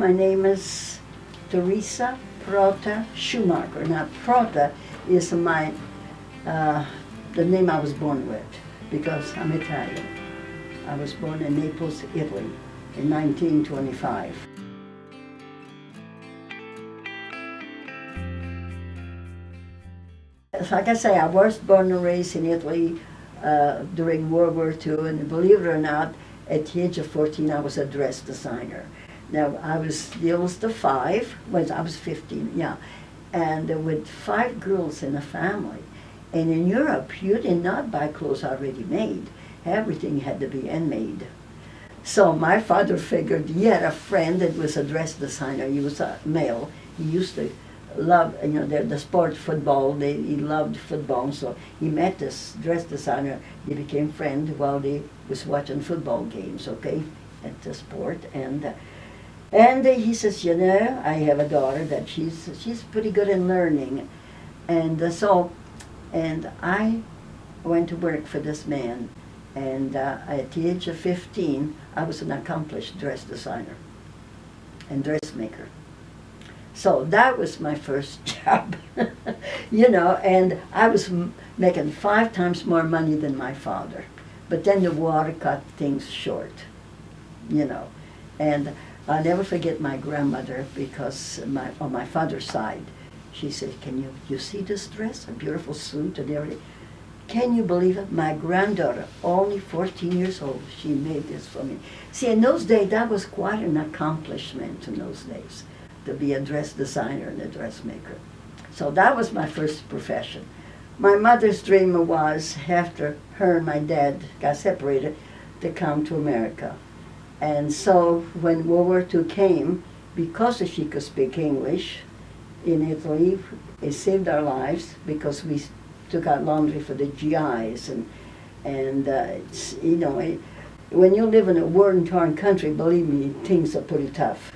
My name is Teresa Schumacher. Now, Prota is the name I was born with because I'm Italian. I was born in Naples, Italy in 1925. Like I say, I was born and raised in Italy during World War II, and believe it or not, at the age of 14, I was a dress designer. Now, I was the oldest of five, I was 15, yeah, and with 5 girls in a family. And in Europe, you did not buy clothes already made. Everything had to be handmade. So my father figured he had a friend that was a dress designer. He was a male. He used to love, the sport football. He loved football, so he met this dress designer. He became friend while they was watching football games, okay, at the sport. And he says, I have a daughter that she's pretty good in learning. And I went to work for this man. And at the age of 15, I was an accomplished dress designer and dressmaker. So that was my first job, and I was making 5 times more money than my father. But then the war cut things short, And I'll never forget my grandmother because on my father's side, she said, can you see this dress, a beautiful suit and everything? Can you believe it? My granddaughter, only 14 years old, she made this for me. See, in those days, that was quite an accomplishment in those days, to be a dress designer and a dressmaker. So that was my first profession. My mother's dream was, after her and my dad got separated, to come to America. And so when World War II came, because she could speak English in Italy, it saved our lives because we took out laundry for the GIs, when you live in a war-torn country, believe me, things are pretty tough.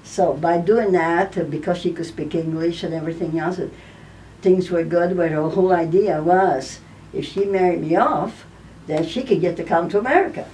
So by doing that, because she could speak English and everything else, things were good. But her whole idea was, if she married me off, then she could get to come to America.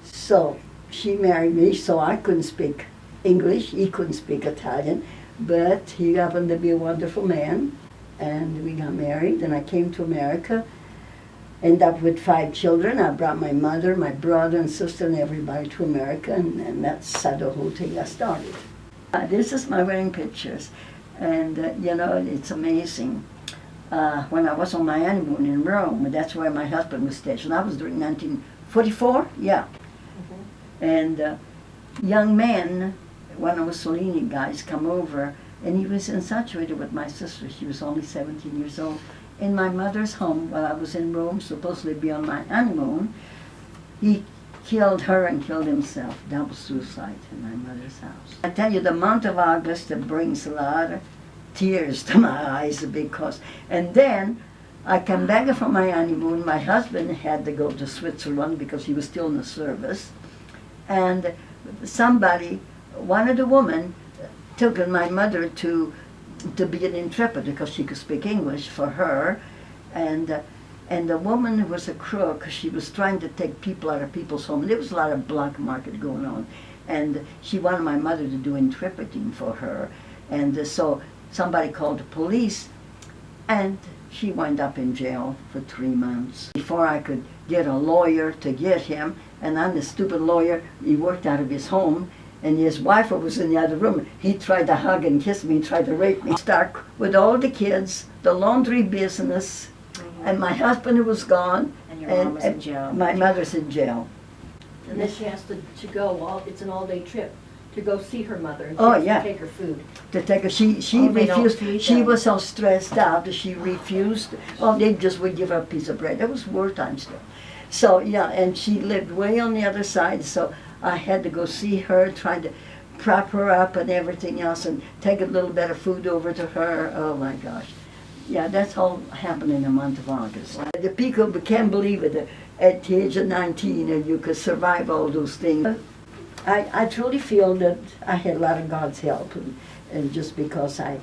So she married me, so I couldn't speak English. He couldn't speak Italian, but he happened to be a wonderful man. And we got married, and I came to America, ended up with 5 children. I brought my mother, my brother and sister and everybody to America, and that's how the whole thing got started. This is my wedding pictures, and it's amazing. When I was on my honeymoon in Rome, that's where my husband was stationed. That was during 1944, yeah. Mm-hmm. And young men, one of the Mussolini guys, come over, and he was infatuated with my sister. She was only 17 years old. In my mother's home, while I was in Rome, supposedly be on my honeymoon, he killed her and killed himself. Double suicide in my mother's house. I tell you, the month of August, it brings a lot of tears to my eyes because, and then I came back from my honeymoon. My husband had to go to Switzerland because he was still in the service. And one of the women, took my mother to be an interpreter because she could speak English for her, and the woman was a crook. She was trying to take people out of people's home. There was a lot of black market going on, and she wanted my mother to do interpreting for her, and so somebody called the police, and she wound up in jail for 3 months. Before I could get a lawyer to get him, and I'm the stupid lawyer, he worked out of his home, and his wife was in the other room. He tried to hug and kiss me, tried to rape me. Stuck with all the kids, the laundry business, and my husband was gone. And your mom was in jail. My mother's in jail. And then she has to go, it's an all-day trip, to go see her mother and take her food. To take her, she refused. She was so stressed out that she refused. Well, they just would give her a piece of bread. That was wartime still. So, yeah, and she lived way on the other side, so I had to go see her, try to prop her up and everything else, and take a little bit of food over to her. Oh my gosh. Yeah, that's all happened in the month of August. The people can't believe it. At the age of 19, you could survive all those things. I truly feel that I had a lot of God's help, and just because I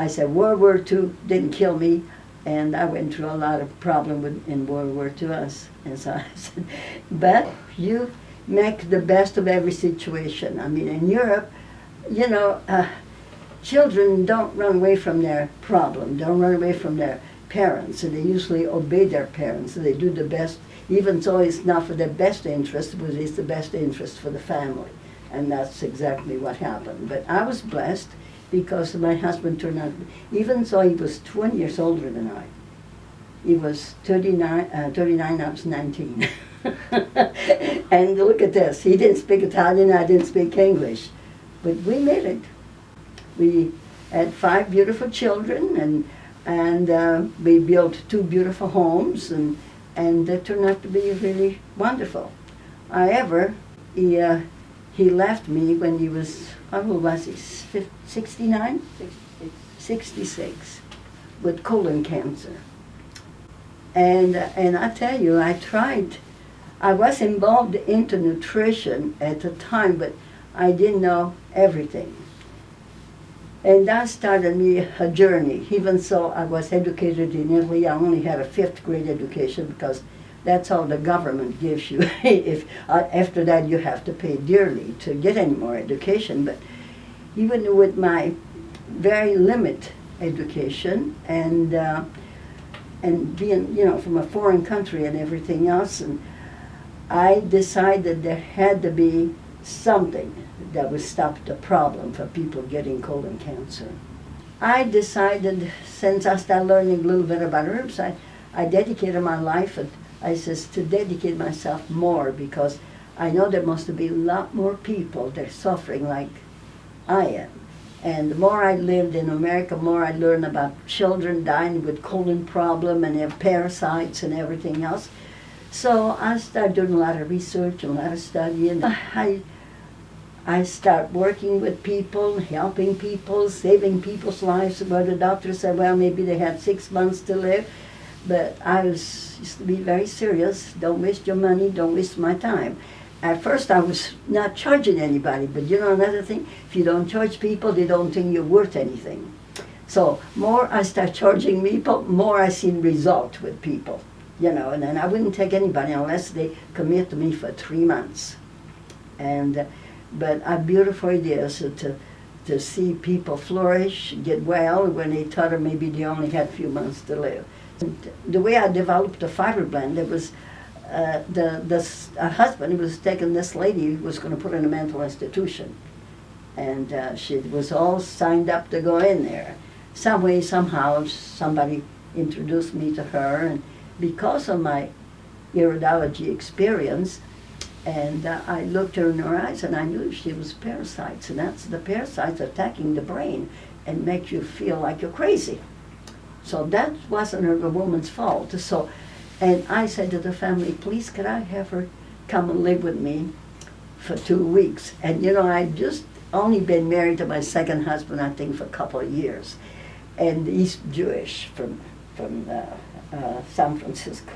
said World War II didn't kill me, and I went through a lot of problems in World War II, and so I said, but you make the best of every situation. I mean, in Europe, you know, children don't run away from their problem, don't run away from their parents, and they usually obey their parents. They do the best, even though it's not for their best interest, but it's the best interest for the family. And that's exactly what happened. But I was blessed because my husband turned out, even though he was 20 years older than I. He was 39, I was 19. And look at this, he didn't speak Italian, I didn't speak English. But we made it. We had 5 beautiful children, and we built 2 beautiful homes, and they turned out to be really wonderful. However, he left me when he was, how old was he, 69? 66, with colon cancer. And I tell you, I was involved into nutrition at the time, but I didn't know everything. And that started me a journey. Even though I was educated in Italy, I only had a 5th grade education because that's all the government gives you. If after that you have to pay dearly to get any more education. But even with my very limited education and being, you know, from a foreign country and everything else, and I decided there had to be something that would stop the problem for people getting colon cancer. I decided, since I started learning a little bit about herbs, I dedicated my life, and I says to dedicate myself more, because I know there must be a lot more people that are suffering like I am. And the more I lived in America, the more I learned about children dying with colon problem and their parasites and everything else. So I started doing a lot of research and a lot of studying. I start working with people, helping people, saving people's lives. Where the doctor said, well, maybe they had 6 months to live. But I used to be very serious. Don't waste your money, don't waste my time. At first I was not charging anybody, but you know another thing, if you don't charge people, they don't think you're worth anything. So more I start charging people, more I see result with people. You know, and then I wouldn't take anybody unless they commit to me for 3 months. And but a beautiful idea is to see people flourish, get well, when they thought maybe they only had a few months to live. And the way I developed the fiber blend, it was a husband was taking this lady who was going to put her in a mental institution. And she was all signed up to go in there. Some way, somehow, somebody introduced me to her, and because of my iridology experience, and I looked her in her eyes and I knew she was parasites, and that's the parasites attacking the brain and make you feel like you're crazy. So that wasn't the woman's fault. So, and I said to the family, please could I have her come and live with me for 2 weeks? And you know, I'd just only been married to my second husband, I think, for a couple of years. And he's Jewish from San Francisco.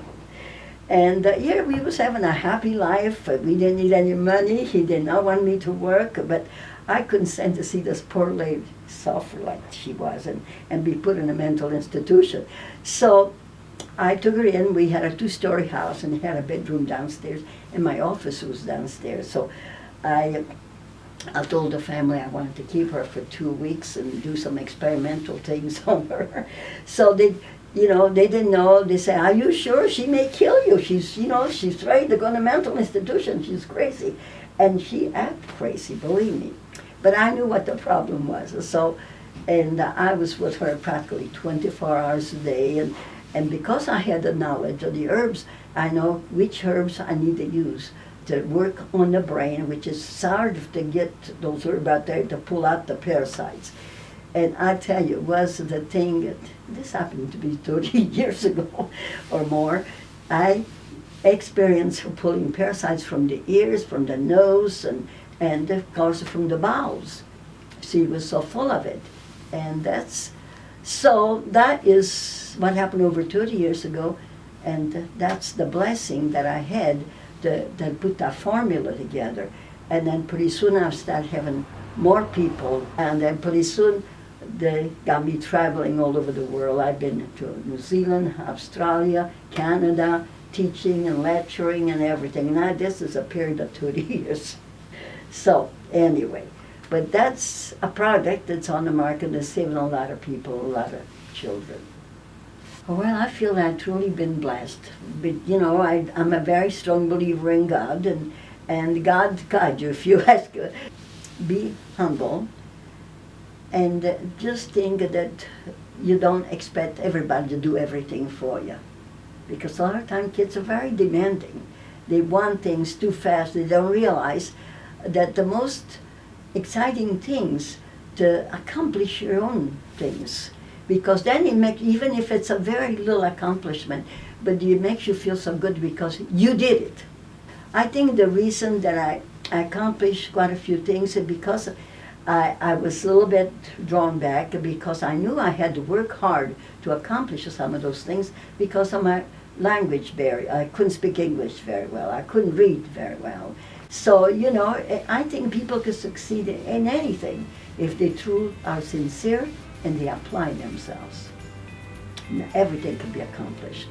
And yeah, we was having a happy life. We didn't need any money. He did not want me to work, but I couldn't stand to see this poor lady suffer like she was and be put in a mental institution. So I took her in. We had a 2-story house, and it had a bedroom downstairs, and my office was downstairs. So I told the family I wanted to keep her for 2 weeks and do some experimental things on her. So they, you know, they didn't know. They said, are you sure? She may kill you. She's, you know, she's ready to go to a mental institution. She's crazy. And she acted crazy, believe me. But I knew what the problem was. So, and I was with her practically 24 hours a day. And because I had the knowledge of the herbs, I know which herbs I need to use to work on the brain, which is hard to get those herbs out there to pull out the parasites. And I tell you, it was the thing that, this happened to be 30 years ago or more, I experienced her pulling parasites from the ears, from the nose, and of course from the bowels. She was so full of it. And so that is what happened over 30 years ago, and that's the blessing that I had to put that formula together. And then pretty soon I started having more people, and then pretty soon they got me traveling all over the world. I've been to New Zealand, Australia, Canada, teaching and lecturing and everything. Now this is a period of 30 years. So anyway, but that's a product that's on the market that's saving a lot of people, a lot of children. Well, I feel I've truly been blessed. But, you know, I'm a very strong believer in God, and God guide you if you ask. Be humble, and just think that you don't expect everybody to do everything for you. Because a lot of times kids are very demanding. They want things too fast. They don't realize that the most exciting things to accomplish your own things. Because then it makes, even if it's a very little accomplishment, but it makes you feel so good because you did it. I think the reason that I accomplished quite a few things is because I was a little bit drawn back because I knew I had to work hard to accomplish some of those things because of my language barrier. I couldn't speak English very well. I couldn't read very well. So, you know, I think people can succeed in anything if they truly are sincere and they apply themselves. Everything can be accomplished.